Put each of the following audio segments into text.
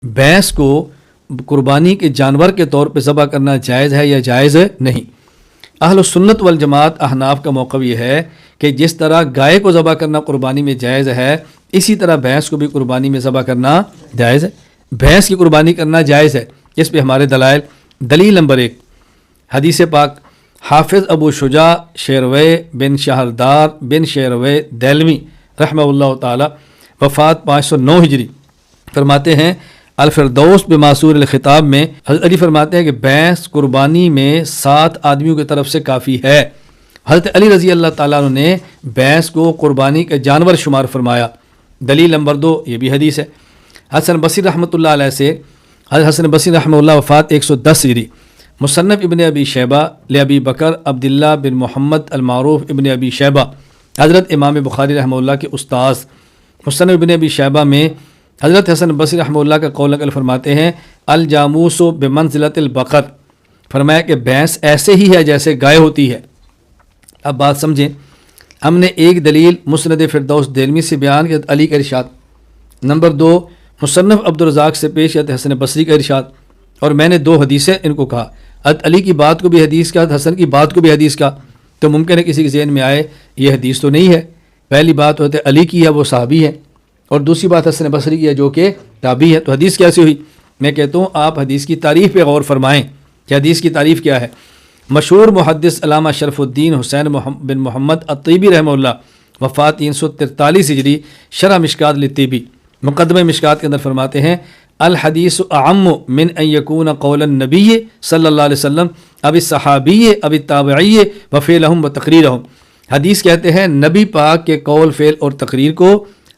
भैंस को कुर्बानी के जानवर के तौर पर ज़बह करना जायज़ है या जायज़ नहीं। अहल सुन्नत वल जमात अहनाफ का मौक़िफ़ ये है कि जिस तरह गाय को ज़बह करना कुर्बानी में जायज़ है, इसी तरह भैंस को भी कुर्बानी में ज़बह करना जायज़ है। भैंस की कुर्बानी करना जायज़ है, इस पे हमारे दलाइल। दलील नंबर 1 हदीस पाक हाफिज़ अबू शुजा शेरवे बिन शहरदार बिन शेरवे दैलवी रहमहुल्लाह ताला वफ़ात 509 हिजरी फरमाते हैं अल-फिरदौस बिमासूर अल-खिताब में हज़रत अली फरमाते हैं कि भैंस कुर्बानी में 7 आदमियों की तरफ से काफ़ी है। हज़रत अली रज़ी अल्लाह ताला अन्हु ने भैंस को कुर्बानी का जानवर शुमार फरमाया। दलील नंबर 2 ये भी हदीस है हसन बसरी रहमतुल्लाह अलैह से। हसन बसरी रहमतुल्लाह वफ़ात 110 हिजरी। मुसन्नफ़ इब्न अबी शैबा ले अबी बकर अब्दुल्लाह बिन मोहम्मद अल-मारूफ़ इब्न अबी शैबा हज़रत इमाम बुखारी रहमतुल्लाह के उस्ताद। मुसन्नफ़ इब्न अबी शैबा में हज़रत हसन बसरी रहमतुल्लाह का कौल नक़ल फरमाते हैं अल जामूसु बिमंज़िलतिल बकर, फरमाया कि भैंस ऐसे ही है जैसे गाय होती है। अब बात समझें, हमने एक दलील मुस्नद फ़िरदौस देलमी से बयान किया अली का इरशाद, नंबर 2 मुसन्नफ़ अब्दुर रज़ाक़ से पेश किया हसन बसरी का इरशाद, और मैंने 2 हदीसें इनको कहा। अली की बात को भी हदीस का, हसन की बात को भी हदीस का, तो मुमकिन है किसी के ज़हन में आए ये हदीस तो नहीं है। पहली बात होते अली की है, वो सहाबी है, और दूसरी बात हसन बसरी की है जो कि ताबी है, तो हदीस कैसे हुई? मैं कहता हूँ आप हदीस की तारीफ़ पे गौर फरमाएँ कि हदीस की तारीफ़ क्या है। मशहूर मुहद्दिस अल्लामा शरफुद्दीन हुसैन बिन मोहम्मद अत्तीबी रहमतुल्लाह वफ़ात 343 हिजरी शरह मिशकात लित्तीबी मुक़द्दमे मिशकात के अंदर फरमाते हैं अल हदीस अअम्मु मिन अन यकून क़ौलन नबी सल्लल्लाहु अलैहि वसल्लम अबी सहाबी अबी ताबई व फ़िअलहुम व तक़रीरहुम। हदीस कहते हैं नबी पाक के कौल फ़ेल और तकरीर को,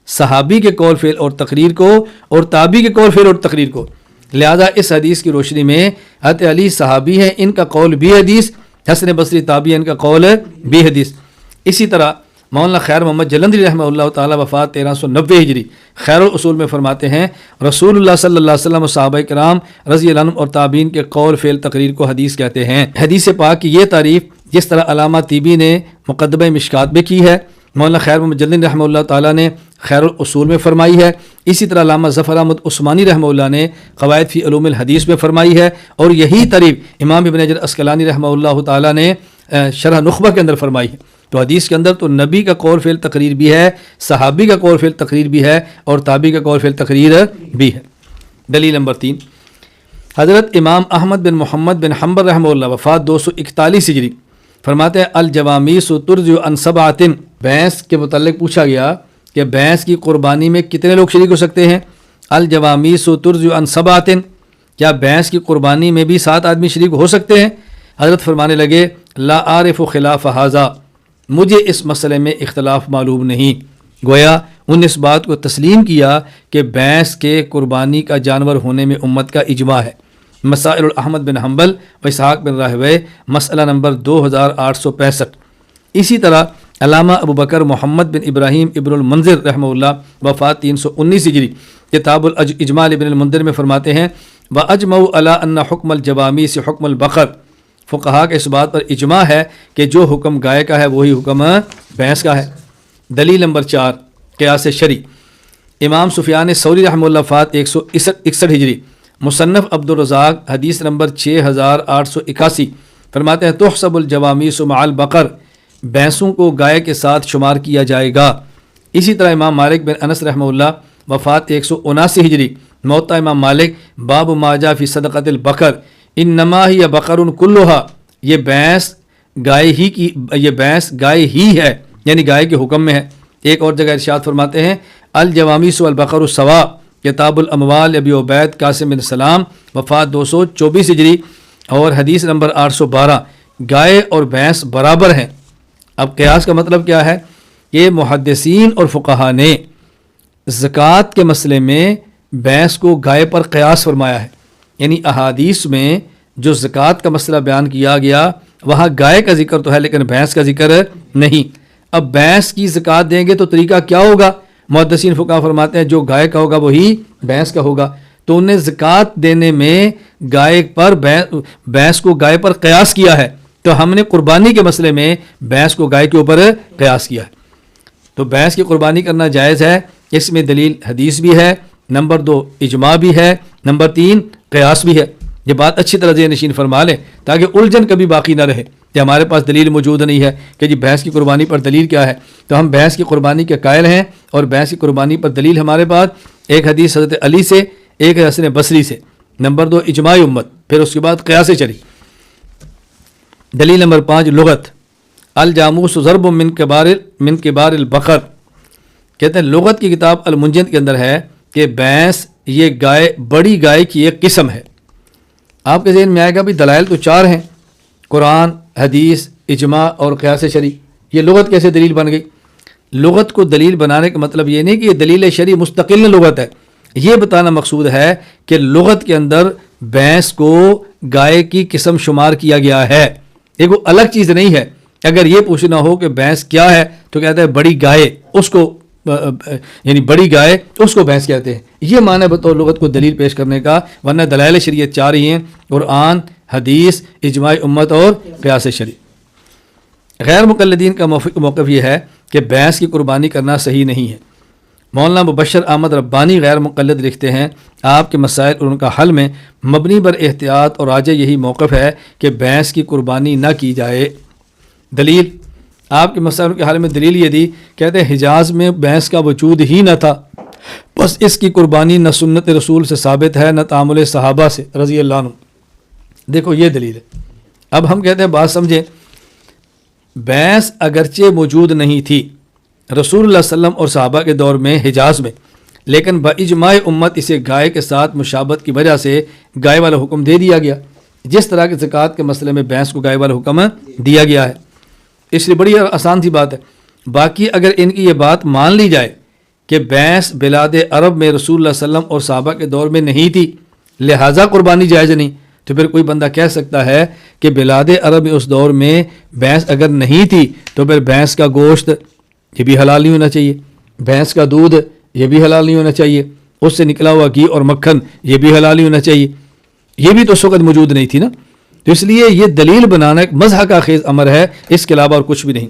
सहाबी के कौल फ़ेल और तकरीर को, और ताबी के कौल फ़ेल और तकरीर को। लिहाजा इस हदीस की रोशनी में हज़रत अली सहाबी हैं, इनका कौल भी हदीस, हसन बसरी ताबी इनका कौल भी हदीस। इसी तरह मौलाना खैर मोहम्मद जलंधरी रहमतुल्लाह ताला वफ़ात 1390 हिजरी खैरुल उसूल में फरमाते हैं रसूलुल्लाह सल्लल्लाहु अलैहि वसल्लम सहाबाए किराम रज़ी अल्लाह अन्हुम और ताबीन के कौल फ़ेल तकरीर को हदीस कहते हैं। हदीस पाक की ये तारीफ़ जिस तरह अलामा तीबी ने मुक़द्दमे मिशकात में की है, मौलाना खैर मोहम्मद जलंधरी रहमतुल्लाह ताला ने खैरुल उसूल में फरमाई है, इसी तरह अल्लामा ज़फ़र अहमद उस्मानी रहमतुल्लाह ने क़वाइद फ़ी उलूमिल हदीस में फरमाई है, और यही तारीफ़ इमाम इब्न हजर अस्क़लानी रहमतुल्लाह ताला ने शरह नुख़बा के अंदर फरमाई है। तो हदीस के अंदर तो नबी का कौल फ़ेल तकरीर भी है, सहाबी का कौल फ़ेल तकरीर भी है, और ताबी का कौल फ़ेल तकरीर भी है। दलील नंबर 3 हज़रत इमाम अहमद बिन मोहम्मद बिन हम्बल रहमतुल्लाह वफ़ात 241 हिजरी फरमाते हैं अल जवामीस तुर्ज़ु अन सबअतिन। भैंस के मुतल्लिक़ पूछा गया कि भैंस की कुर्बानी में कितने लोग शरीक हो सकते हैं? अल जवामीस तुर्ज़ु अन सबअतिन, क्या भैंस की कुर्बानी में भी 7 आदमी शरीक हो सकते हैं? हज़रत फरमाने लगे ला आरिफ़ु खिलाफ़ हाज़ा, मुझे इस मसले में इख्तलाफ मालूम नहीं। गोया उन इस बात को तस्लीम किया कि भैंस के कुर्बानी का जानवर होने में उम्मत का इजमा है। मसाइल अहमद बिन हम्बल व इसहाक़ बिन राहवे मसला नंबर 2865। इसी तरह अल्लामा अबू बकर मोहम्मद बिन इब्राहीम इब्नुल मुंज़िर रहमतुल्लाह वफ़ात 319 हिजरी किताबुल इजमाल इब्नुल मुंज़िर में फरमाते हैं व अजमऊ अला अन्ना हुक्मल जवामीस हुक्मुल बकर। फ़ुक़हा के इस बात पर इजमा है कि जो हुक्म गाय का है वही हुक्म भैंस का है। दलील नंबर 4 क़ियास शरी इमाम सुफ़ियान सौरी रहमतुल्लाह वफ़ात 161 हिजरी मुसन्नफ़ अब्दुर रज़ाक़ हदीस नंबर 6881 फरमाते हैं तुहसबुल जवामीस मअल बकर, भैंसों को गाय के साथ शुमार किया जाएगा। इसी तरह इमाम मालिक बिन अनस रहमतुल्लाह वफ़ात 179 हिजरी मौता इमाम मालिक बाब माजा फ़ी सदक़तिल बकर इन्नमा हिय बकरुन कुल्लुहा, ये भैंस गाय ही है, यानी गाय के हुक्म में है। एक और जगह इरशाद फरमाते हैं अल जवामीस वल बकरु सवा किताबुल अमवाल अबी उबैद कासिम बिन सलाम वफ़ात 224 हिजरी और हदीस नंबर 812 गाय और भैंस बराबर हैं। अब क़ियास का मतलब क्या है? ये मुहद्दिसीन और फ़ुक़हा ने ज़कात के मसले में भैंस को गाय पर क़ियास फरमाया है, यानी अहादीस में जो ज़कात का मसला बयान किया गया वहाँ गाय का जिक्र तो है लेकिन भैंस का जिक्र नहीं। अब भैंस की ज़कात देंगे तो तरीका क्या होगा? मुहद्दिसीन फ़ुक़हा फरमाते हैं जो गाय का होगा वही भैंस का होगा। तो उन्हें ज़कात देने में गाय पर भैंस को गाय पर क़ियास किया है, तो हमने कुर्बानी के मसले में भैंस को गाय के ऊपर क़ियास किया है। तो भैंस की कुर्बानी करना जायज़ है, इसमें दलील हदीस भी है, نمبر 2 اجماع بھی ہے، نمبر 3 قیاس بھی ہے۔ یہ بات اچھی طرح ذہن نشین فرما لیں تاکہ الجھن کبھی باقی نہ رہے کہ ہمارے پاس دلیل موجود نہیں ہے کہ جی بھینس کی قربانی پر دلیل کیا ہے۔ تو ہم بھینس کی قربانی کے قائل ہیں، اور بھینس کی قربانی پر دلیل ہمارے پاس ایک حدیث حضرت علی سے، ایک حسن بصری سے، نمبر 2 اجماع امت، پھر اس کے بعد قیاس چلی۔ دلیل نمبر 5 لغت، الجاموس ضرب من کبار البقر، کہتے ہیں لغت کی کتاب المنجد کے اندر ہے کہ بھینس یہ گائے، بڑی گائے کی ایک قسم ہے۔ آپ کے ذہن میں آئے گا بھی دلائل تو 4 ہیں، قرآن، حدیث، اجماع اور قیاس شرعی، یہ لغت کیسے دلیل بن گئی؟ لغت کو دلیل بنانے کا مطلب یہ نہیں کہ یہ دلیل شرعی مستقل لغت ہے، یہ بتانا مقصود ہے کہ لغت کے اندر بھینس کو گائے کی قسم شمار کیا گیا ہے، یہ کوئی الگ چیز نہیں ہے۔ اگر یہ پوچھنا ہو کہ بھینس کیا ہے تو کہتے ہیں بڑی گائے، اس کو یعنی بڑی گائے اس کو بھینس کہتے ہیں، یہ معنی بطور لغت کو دلیل پیش کرنے کا، ورنہ دلائل شریعت 4 ہی ہیں، قرآن، حدیث، اجماع امت اور قیاس شرعی۔ غیر مقلدین کا موقف یہ ہے کہ بھینس کی قربانی کرنا صحیح نہیں ہے۔ مولانا مبشر احمد ربانی غیر مقلد لکھتے ہیں آپ کے مسائل اور ان کا حل میں مبنی بر احتیاط اور راجح یہی موقف ہے کہ بھینس کی قربانی نہ کی جائے۔ دلیل آپ کے مسائل کے حل میں دلیل یہ دی، کہتے ہیں حجاز میں بھینس کا وجود ہی نہ تھا، بس اس کی قربانی نہ سنت رسول سے ثابت ہے نہ تعامل صحابہ سے رضی اللہ عنہ۔ دیکھو یہ دلیل ہے۔ اب ہم کہتے ہیں بات سمجھیں، بھینس اگرچہ موجود نہیں تھی رسول اللہ صلی اللہ علیہ وسلم اور صحابہ کے دور میں حجاز میں، لیکن باجماع امت اسے گائے کے ساتھ مشابہت کی وجہ سے گائے والا حکم دے دیا گیا، جس طرح کہ زکوٰۃ کے مسئلے میں بھینس کو گائے والا حکم دیا گیا ہے۔ اس لیے بڑی آسان سی بات ہے۔ باقی اگر ان کی یہ بات مان لی جائے کہ بھینس بلاد عرب میں رسول اللہ صلی اللہ علیہ وسلم اور صحابہ کے دور میں نہیں تھی لہٰذا قربانی جائز نہیں، تو پھر کوئی بندہ کہہ سکتا ہے کہ بلاد عرب میں اس دور میں بھینس اگر نہیں تھی تو پھر بھینس کا گوشت یہ بھی حلال نہیں ہونا چاہیے، بھینس کا دودھ یہ بھی حلال نہیں ہونا چاہیے، اس سے نکلا ہوا گھی اور مکھن یہ بھی حلال نہیں ہونا چاہیے، یہ بھی تو اس وقت موجود نہیں تھی نا۔ تو اس لیے یہ دلیل بنانا ایک مضحکہ خیز امر ہے، اس کے علاوہ اور کچھ بھی نہیں۔